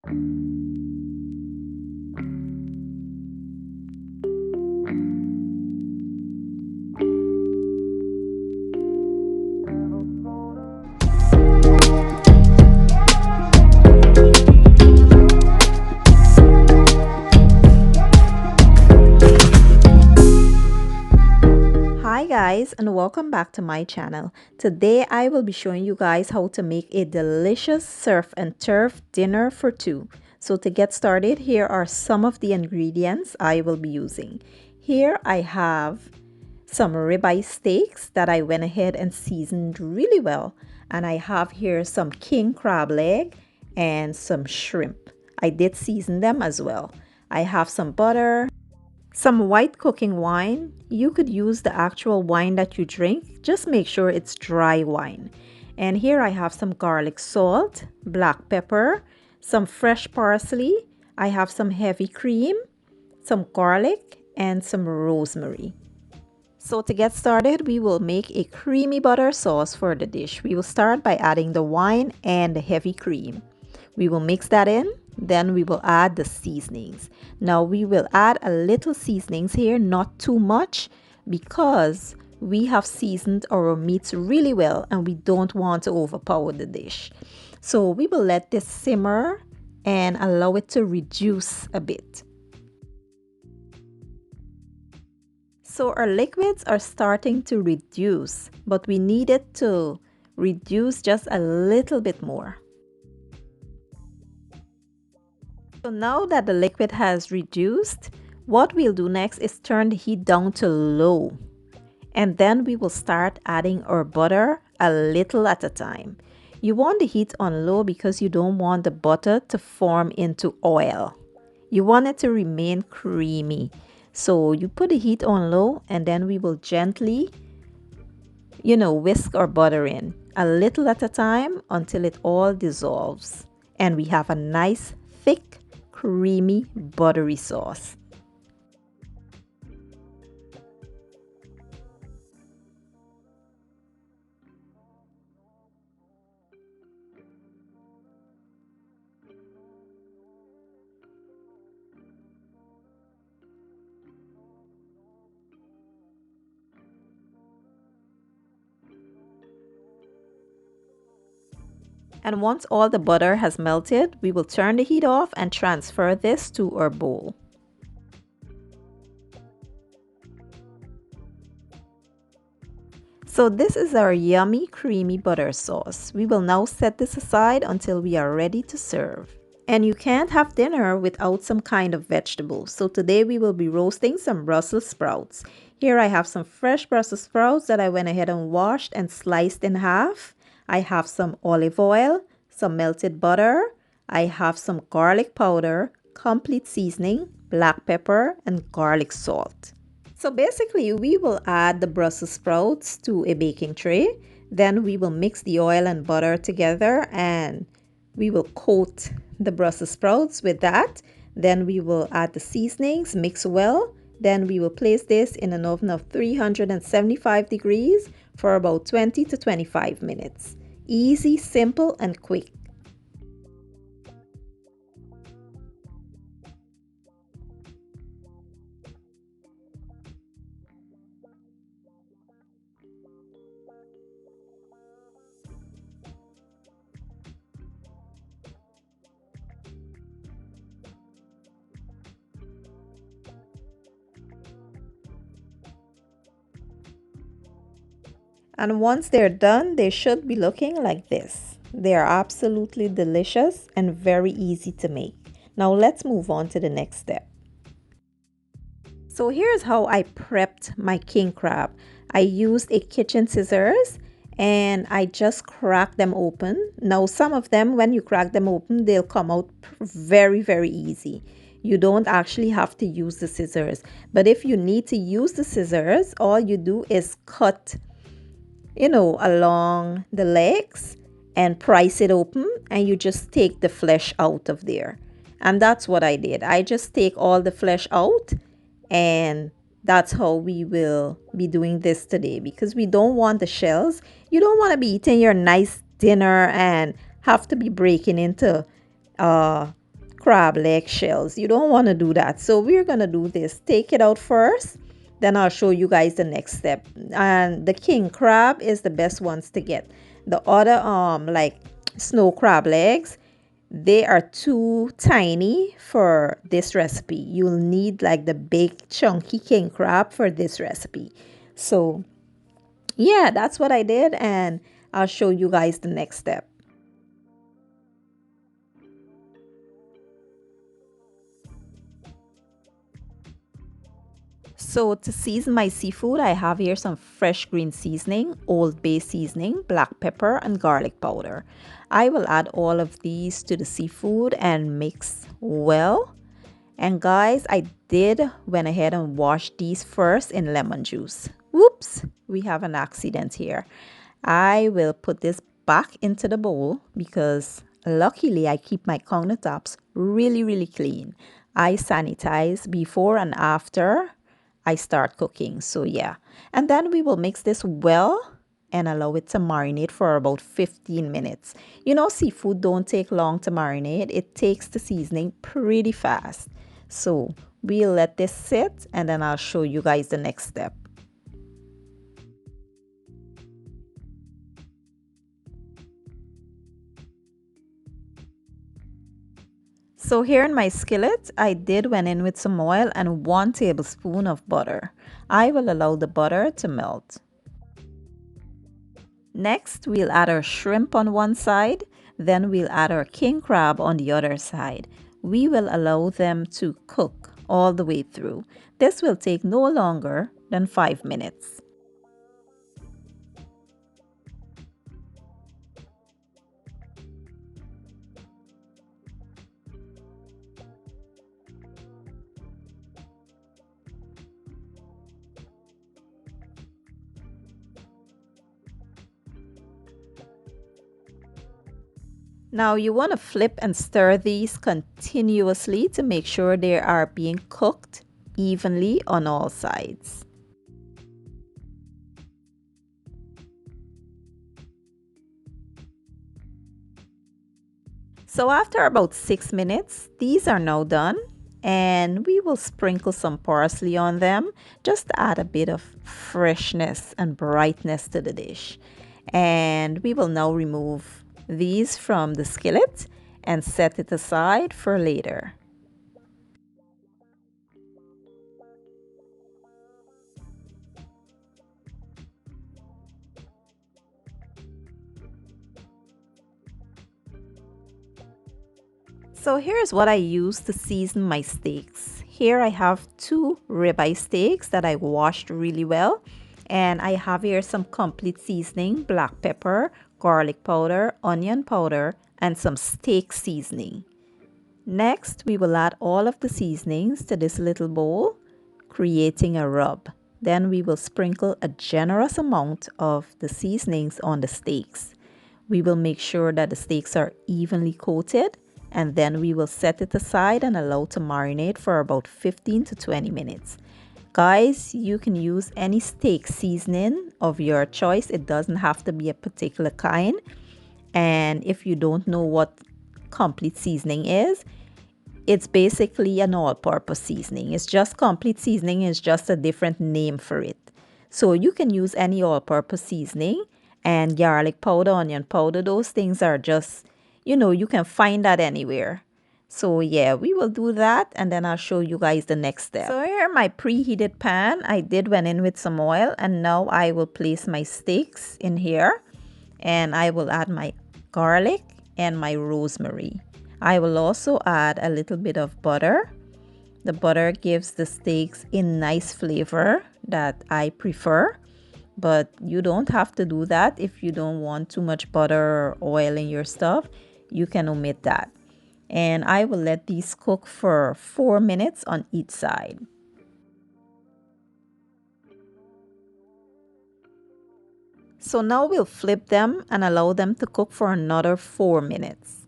Hi guys, and welcome back to my channel. Today I will be showing you guys how to make a delicious surf and turf dinner for two. So to get started, here are some of the ingredients I will be using. Here I have some ribeye steaks that I went ahead and seasoned really well. And I have here some king crab leg and some shrimp. I did season them as well. I have some butter, some white cooking wine. You could use the actual wine that you drink, just make sure it's dry wine. And here I have some garlic salt, black pepper, some fresh parsley. I have some heavy cream, some garlic, and some rosemary. So to get started, we will make a creamy butter sauce for the dish. We will start by adding the wine and the heavy cream. We will mix that in, then we will add the seasonings. Now we will add a little seasonings here, not too much, because we have seasoned our meats really well and we don't want to overpower the dish. So we will let this simmer and allow it to reduce a bit. So our liquids are starting to reduce, but we need it to reduce just a little bit more. So now that the liquid has reduced, what we'll do next is turn the heat down to low. And then we will start adding our butter a little at a time. You want the heat on low because you don't want the butter to form into oil. You want it to remain creamy. So you put the heat on low and then we will gently, whisk our butter in a little at a time until it all dissolves. And we have a nice, thick, creamy, buttery sauce. And once all the butter has melted, we will turn the heat off and transfer this to our bowl. So this is our yummy creamy butter sauce. We will now set this aside until we are ready to serve. And you can't have dinner without some kind of vegetable. So today we will be roasting some Brussels sprouts. Here I have some fresh Brussels sprouts that I went ahead and washed and sliced in half. I have some olive oil, some melted butter. I have some garlic powder, complete seasoning, black pepper, and garlic salt. So basically, we will add the Brussels sprouts to a baking tray. Then we will mix the oil and butter together and we will coat the Brussels sprouts with that. Then we will add the seasonings, mix well. Then we will place this in an oven of 375 degrees for about 20 to 25 minutes. Easy, simple, and quick. And once they're done, they should be looking like this. They are absolutely delicious and very easy to make. Now let's move on to the next step. So here's how I prepped my king crab. I used a kitchen scissors and I just cracked them open. Now some of them, when you crack them open, they'll come out very, very easy. You don't actually have to use the scissors. But if you need to use the scissors, all you do is cut along the legs and prise it open and you just take the flesh out of there. And that's what I did. I just take all the flesh out and that's how we will be doing this today because we don't want the shells. You don't want to be eating your nice dinner and have to be breaking into crab leg shells. You don't want to do that. So we're going to do this. Take it out first. Then I'll show you guys the next step. And the king crab is the best ones to get. The other like snow crab legs, they are too tiny for this recipe. You'll need like the big chunky king crab for this recipe. So yeah, that's what I did, and I'll show you guys the next step. So to season my seafood, I have here some fresh green seasoning, Old Bay seasoning, black pepper, and garlic powder. I will add all of these to the seafood and mix well. And guys, I did went ahead and washed these first in lemon juice. Whoops, we have an accident here. I will put this back into the bowl because luckily I keep my countertops really, really clean. I sanitize before and after I start cooking. So yeah. And then we will mix this well and allow it to marinate for about 15 minutes. You know, seafood don't take long to marinate. It takes the seasoning pretty fast. So we'll let this sit and then I'll show you guys the next step. So here in my skillet, I did went in with some oil and 1 tablespoon of butter. I will allow the butter to melt. Next, we'll add our shrimp on one side, then we'll add our king crab on the other side. We will allow them to cook all the way through. This will take no longer than 5 minutes. Now you want to flip and stir these continuously to make sure they are being cooked evenly on all sides. So after about 6 minutes, these are now done, and we will sprinkle some parsley on them just to add a bit of freshness and brightness to the dish. And we will now remove these from the skillet and set it aside for later. So here's what I use to season my steaks. Here I have 2 ribeye steaks that I washed really well. And I have here some complete seasoning, black pepper, garlic powder, onion powder, and some steak seasoning. Next, we will add all of the seasonings to this little bowl, creating a rub. Then we will sprinkle a generous amount of the seasonings on the steaks. We will make sure that the steaks are evenly coated, and then we will set it aside and allow to marinate for about 15 to 20 minutes. Guys, you can use any steak seasoning of your choice. It doesn't have to be a particular kind. And if you don't know what complete seasoning is, it's basically an all-purpose seasoning. It's just complete seasoning is just a different name for it. So you can use any all-purpose seasoning, and garlic powder, onion powder, those things are just, you can find that anywhere. So yeah, we will do that and then I'll show you guys the next step. So here my preheated pan, I did went in with some oil, and now I will place my steaks in here, and I will add my garlic and my rosemary. I will also add a little bit of butter. The butter gives the steaks a nice flavor that I prefer, but you don't have to do that. If you don't want too much butter or oil in your stuff, you can omit that. And I will let these cook for 4 minutes on each side. So now we'll flip them and allow them to cook for another 4 minutes.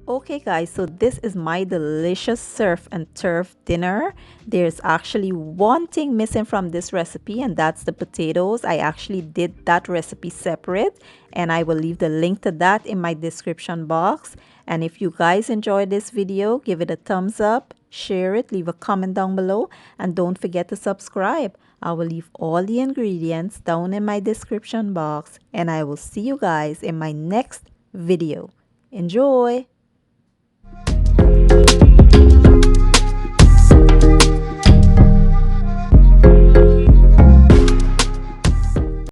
Okay guys, so this is my delicious surf and turf dinner. There's actually one thing missing from this recipe, and that's the potatoes. I actually did that recipe separate, and I will leave the link to that in my description box. And if you guys enjoyed this video, give it a thumbs up, share it, leave a comment down below, and don't forget to subscribe. I will leave all the ingredients down in my description box, and I will see you guys in my next video. Enjoy!